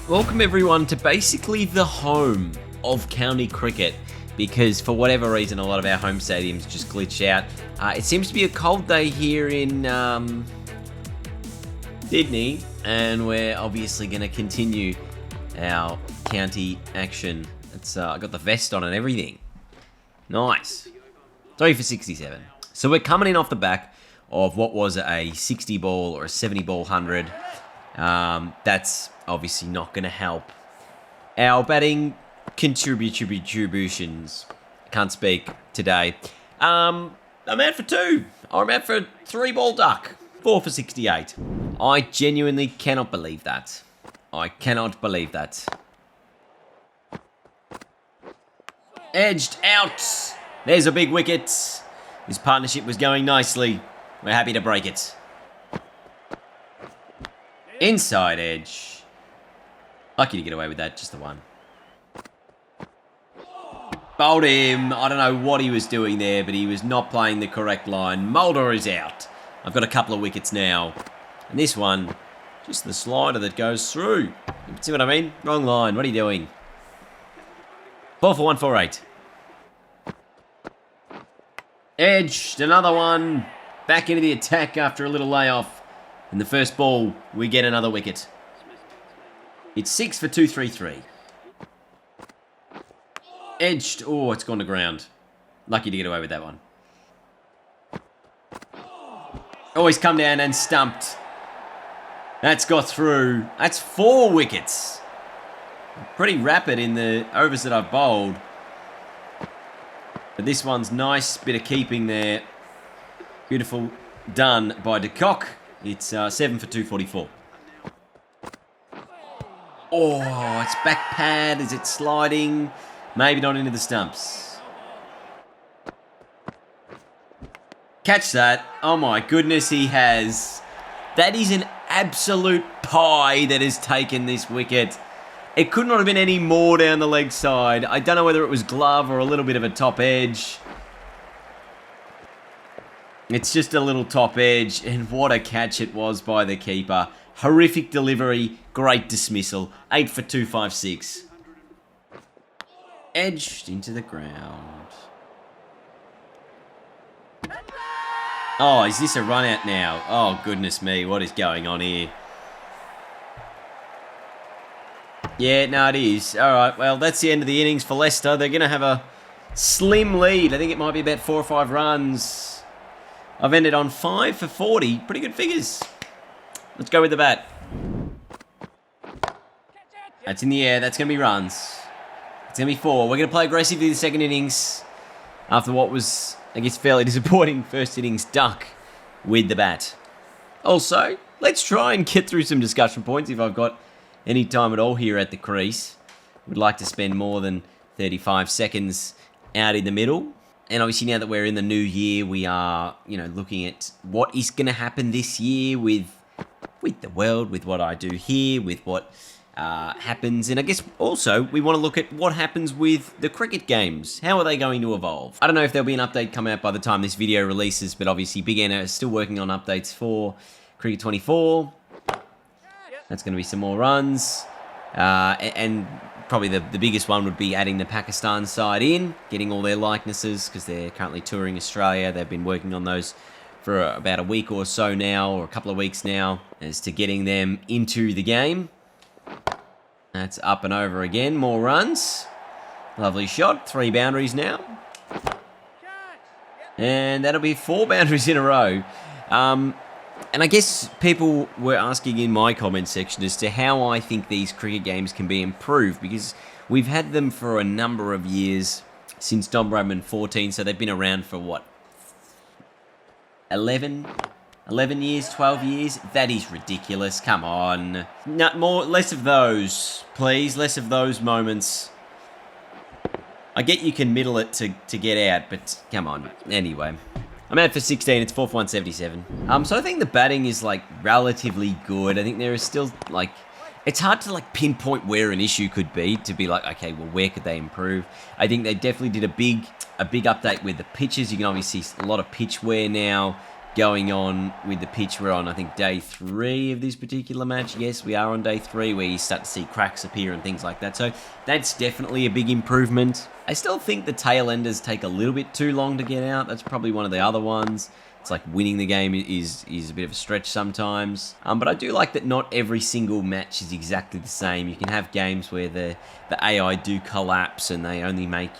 Welcome everyone to basically the home of county cricket, because for whatever reason a lot of our home stadiums just glitch out. It seems to be a cold day here in Sydney, and we're obviously going to continue our county action. I got the vest on and everything. Nice. 3 for 67. So we're coming in off the back of what was a 60 ball or a 70 ball 100. That's obviously not going to help our batting contributions. Can't speak today. I'm out for 2. I'm out for a 3 ball duck. 4 for 68. I genuinely cannot believe that. I cannot believe that. Edged out. There's a big wicket. This partnership was going nicely. We're happy to break it. Inside edge. Lucky to get away with that, just the one. Bowled him. I don't know what he was doing there, but he was not playing the correct line. Mulder is out. I've got a couple of wickets now. And this one, just the slider that goes through. See what I mean? Wrong line. What are you doing? 4 for 148. Edged. Another one. Back into the attack after a little layoff. In the first ball, we get another wicket. It's 6 for 233. Edged. Oh, it's gone to ground. Lucky to get away with that one. Oh, he's come down and stumped. That's got through. That's 4 wickets. Pretty rapid in the overs that I've bowled. But this one's nice. Bit of keeping there. Beautiful done by De Kock. It's 7 for 244. Oh, it's back pad. Is it sliding? Maybe not into the stumps. Catch that. Oh my goodness, he has. That is an absolute pie that has taken this wicket. It could not have been any more down the leg side. I don't know whether it was glove or a little bit of a top edge. It's just a little top edge, and what a catch it was by the keeper. Horrific delivery, great dismissal. 8 for 256. Edged into the ground. Oh, is this a run out now? Oh, goodness me, what is going on here? Yeah, no, it is. All right, well, that's the end of the innings for Leicester. They're going to have a slim lead. I think it might be about 4 or 5 runs. I've ended on 5 for 40. Pretty good figures. Let's go with the bat. That's in the air. That's going to be runs. It's going to be 4. We're going to play aggressively the second innings after what was, I guess, fairly disappointing first innings duck with the bat. Also, let's try and get through some discussion points if I've got any time at all here at the crease. Would like to spend more than 35 seconds out in the middle. And obviously now that we're in the new year, we are, looking at what is going to happen this year with the world, with what I do here, with what happens. And I guess also we want to look at what happens with the cricket games. How are they going to evolve? I don't know if there'll be an update come out by the time this video releases, but obviously Big Anna is still working on updates for Cricket 24. That's going to be some more runs. And probably the biggest one would be adding the Pakistan side in, getting all their likenesses, because they're currently touring Australia. They've been working on those for about a week or so now, or a couple of weeks now, as to getting them into the game. That's up and over again. More runs. Lovely shot. 3 boundaries now. And that'll be 4 boundaries in a row. And I guess people were asking in my comment section as to how I think these cricket games can be improved, because we've had them for a number of years, since Don Bradman 14, so they've been around for what, 11 years, 12 years? That is ridiculous. Come on. Less of those, please. Less of those moments. I get you can middle it to get out, but come on. Anyway. I'm out for 16. It's 4 for 177. So I think the batting is, relatively good. I think there is still, it's hard to, pinpoint where an issue could be, to be okay, well, where could they improve? I think they definitely did a big update with the pitches. You can obviously see a lot of pitch wear now. going on with the pitch. We're on, I think, day 3 of this particular match. Yes, we are on day 3, where you start to see cracks appear and things like that. So that's definitely a big improvement. I still think the tail enders take a little bit too long to get out. That's probably one of the other ones. It's like winning the game is a bit of a stretch sometimes. But I do like that not every single match is exactly the same. You can have games where the AI do collapse and they only make,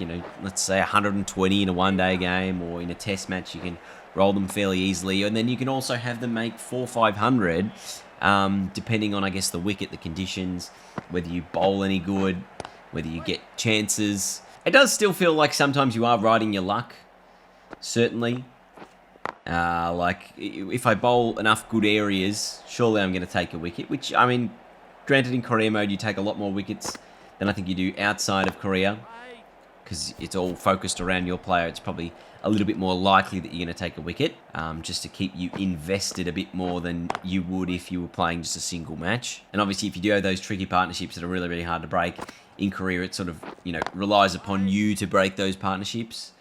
let's say 120 in a one-day game, or in a test match you can roll them fairly easily. And then you can also have them make 400-500, depending on, I guess, the wicket, the conditions, whether you bowl any good, whether you get chances. It does still feel like sometimes you are riding your luck, certainly. Like, if I bowl enough good areas, surely I'm going to take a wicket, which, I mean, granted in career mode you take a lot more wickets than I think you do outside of career, because it's all focused around your player. It's probably a little bit more likely that you're going to take a wicket, just to keep you invested a bit more than you would if you were playing just a single match. And obviously if you do have those tricky partnerships that are really, really hard to break, in career it sort of, relies upon you to break those partnerships.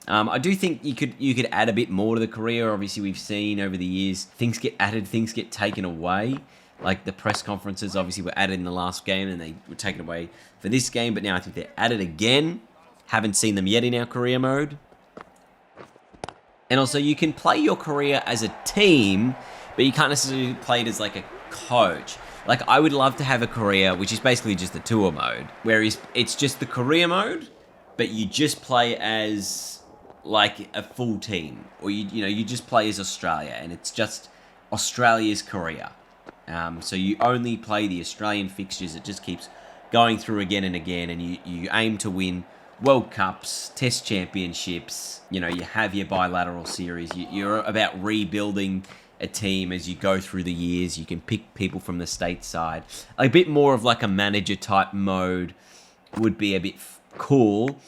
I do think you could add a bit more to the career. Obviously, we've seen over the years things get added, things get taken away. Like the press conferences, obviously, were added in the last game, and they were taken away for this game. But now I think they're added again. Haven't seen them yet in our career mode. And also, you can play your career as a team, but you can't necessarily play it as like a coach. Like, I would love to have a career which is basically just the tour mode, where it's just the career mode, but you just play as like a full team, or you just play as Australia, and it's just Australia's career. So you only play the Australian fixtures. It just keeps going through again and again, and you aim to win World Cups, Test Championships. You have your bilateral series. You're about rebuilding a team as you go through the years. You can pick people from the stateside. A bit more of like a manager type mode would be a bit cool.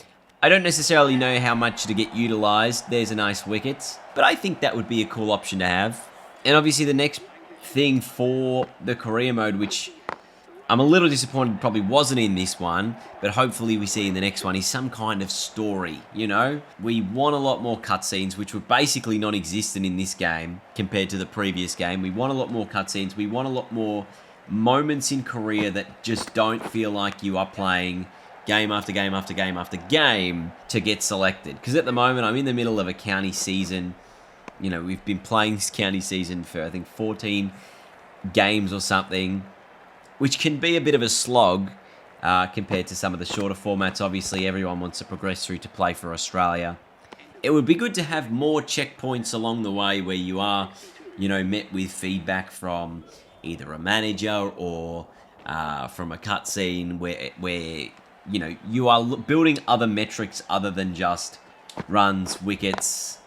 I don't necessarily know how much to get utilised. There's a nice wicket, but I think that would be a cool option to have. And obviously the next thing for the career mode, which I'm a little disappointed probably wasn't in this one, but hopefully we see in the next one, is some kind of story, We want a lot more cutscenes, which were basically non-existent in this game compared to the previous game. We want a lot more cutscenes. We want a lot more moments in career that just don't feel like you are playing game after game after game after game to get selected. Because at the moment, I'm in the middle of a county season. We've been playing this county season for, I think, 14 games or something, which can be a bit of a slog compared to some of the shorter formats. Obviously, everyone wants to progress through to play for Australia. It would be good to have more checkpoints along the way where you are, met with feedback from either a manager or from a cutscene where you are building other metrics other than just runs, wickets,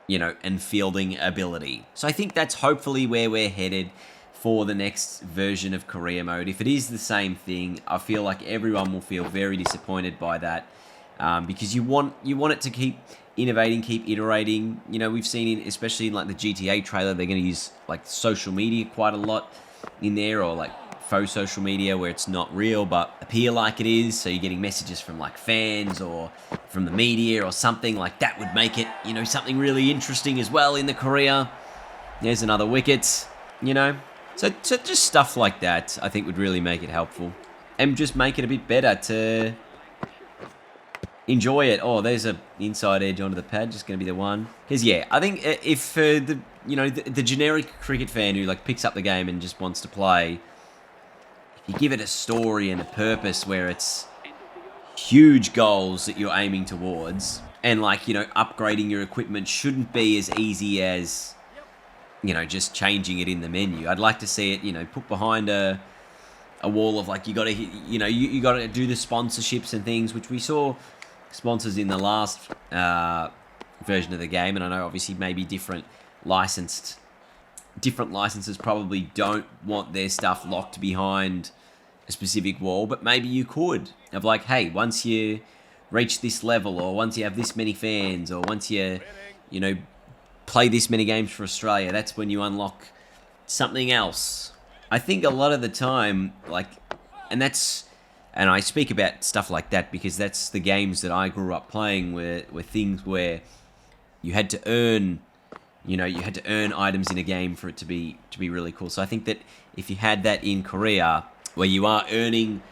and fielding ability. So I think that's hopefully where we're headed for the next version of career mode. If it is the same thing, I feel like everyone will feel very disappointed by that, because you want it to keep innovating, keep iterating. We've seen, especially in like the GTA trailer, they're going to use like social media quite a lot in there, or like faux social media where it's not real but appear like it is. So you're getting messages from like fans or from the media or something like that would make it, something really interesting as well in the career. There's another wicket, So just stuff like that I think would really make it helpful and just make it a bit better to enjoy it. Oh, there's a inside edge onto the pad, just going to be the one. Because yeah, I think if the generic cricket fan who like picks up the game and just wants to play, you give it a story and a purpose where it's huge goals that you're aiming towards, and upgrading your equipment shouldn't be as easy as just changing it in the menu. I'd like to see it put behind a wall of like, you got to you got to do the sponsorships and things, which we saw sponsors in the last version of the game. And I know obviously maybe different licenses probably don't want their stuff locked behind a specific wall, but maybe you could have like, hey, once you reach this level, or once you have this many fans, or once you play this many games for Australia, that's when you unlock something else. I think a lot of the time, and I speak about stuff like that because that's the games that I grew up playing, were things where you had to earn You know, you had to earn items in a game for it to be really cool. So I think that if you had that in Korea, where you are earning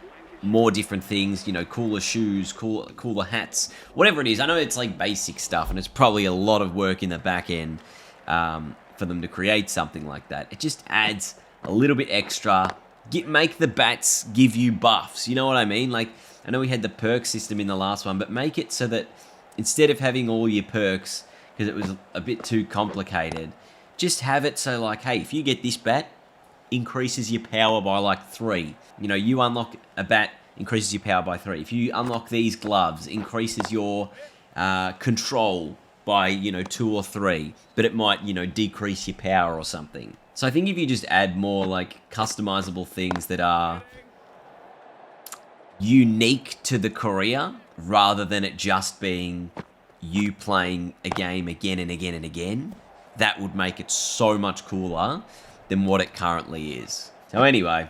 more different things, you know, cooler shoes, cooler hats, whatever it is. I know it's like basic stuff, and it's probably a lot of work in the back end for them to create something like that. It just adds a little bit extra. Make the bats give you buffs. You know what I mean? Like, I know we had the perk system in the last one, but make it so that instead of having all your perks, because it was a bit too complicated, just have it so like, hey, if you get this bat, increases your power by like 3. You know, you unlock a bat, increases your power by 3. If you unlock these gloves, increases your control by, you know, 2 or 3. But it might, you know, decrease your power or something. So I think if you just add more like customizable things that are unique to the Korea, rather than it just being you playing a game again and again and again, that would make it so much cooler than what it currently is. So anyway,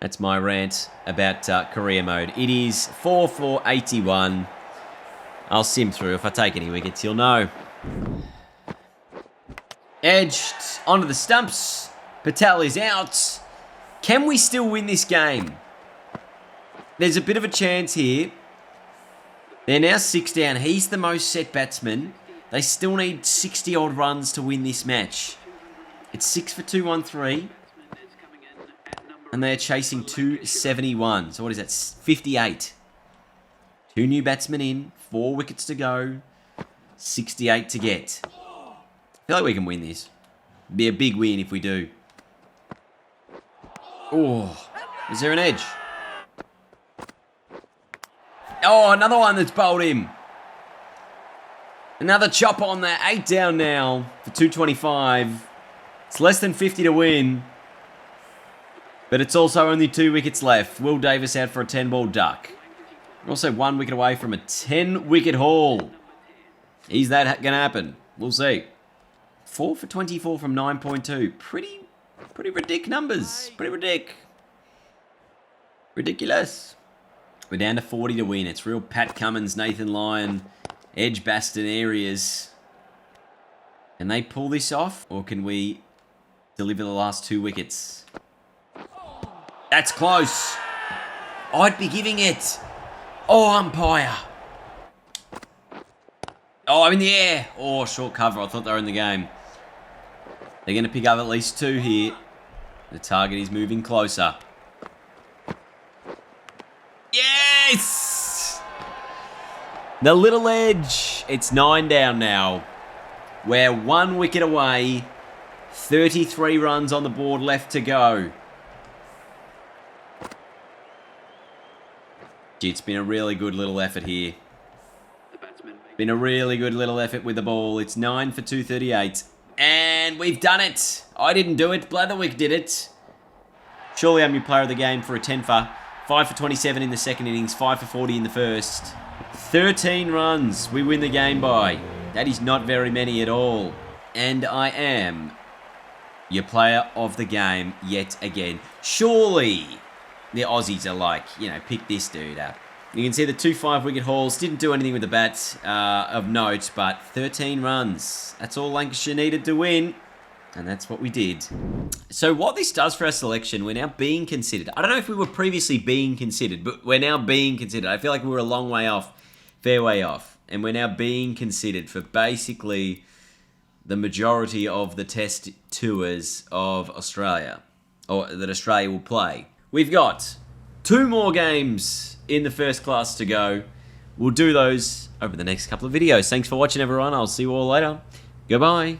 that's my rant about Korea mode. It is 4 for 81. I'll sim through. If I take any wickets, you'll know. Edged onto the stumps. Patel is out. Can we still win this game? There's a bit of a chance here. They're now 6 down. He's the most set batsman. They still need 60-odd runs to win this match. It's 6 for 213. And they're chasing 271. So what is that? 58. 2 new batsmen in. 4 wickets to go. 68 to get. I feel like we can win this. Be a big win if we do. Oh, is there an edge? Oh, another one that's bowled him. Another chop on there. 8 down now for 225. It's less than 50 to win. But it's also only 2 wickets left. Will Davis out for a 10-ball duck. We're also 1 wicket away from a 10-wicket haul. Is that going to happen? We'll see. 4 for 24 from 9.2. Pretty ridiculous numbers. Ridiculous. We're down to 40 to win. It's real Pat Cummins, Nathan Lyon, Edge Baston areas. Can they pull this off? Or can we deliver the last 2 wickets? That's close. I'd be giving it. Oh, umpire. Oh, I'm in the air. Oh, short cover. I thought they were in the game. They're going to pick up at least 2 here. The target is moving closer. Yes! The little edge. It's 9 down now. We're 1 wicket away. 33 runs on the board left to go. It's been a really good little effort here. Been a really good little effort with the ball. It's 9 for 238. And we've done it. I didn't do it. Blatherwick did it. Surely I'm your player of the game for a 10 for. 5 for 27 in the second innings. 5 for 40 in the first. 13 runs we win the game by. That is not very many at all. And I am your player of the game yet again. Surely the Aussies are like, you know, pick this dude up. You can see the 2 5-wicket hauls. Didn't do anything with the bat of note, but 13 runs. That's all Lancashire needed to win. And that's what we did. So what this does for our selection, we're now being considered. I don't know if we were previously being considered, but we're now being considered. I feel like we were a long way off, fair way off. And we're now being considered for basically the majority of the test tours of Australia, or that Australia will play. We've got 2 more games in the first class to go. We'll do those over the next couple of videos. Thanks for watching, everyone. I'll see you all later. Goodbye.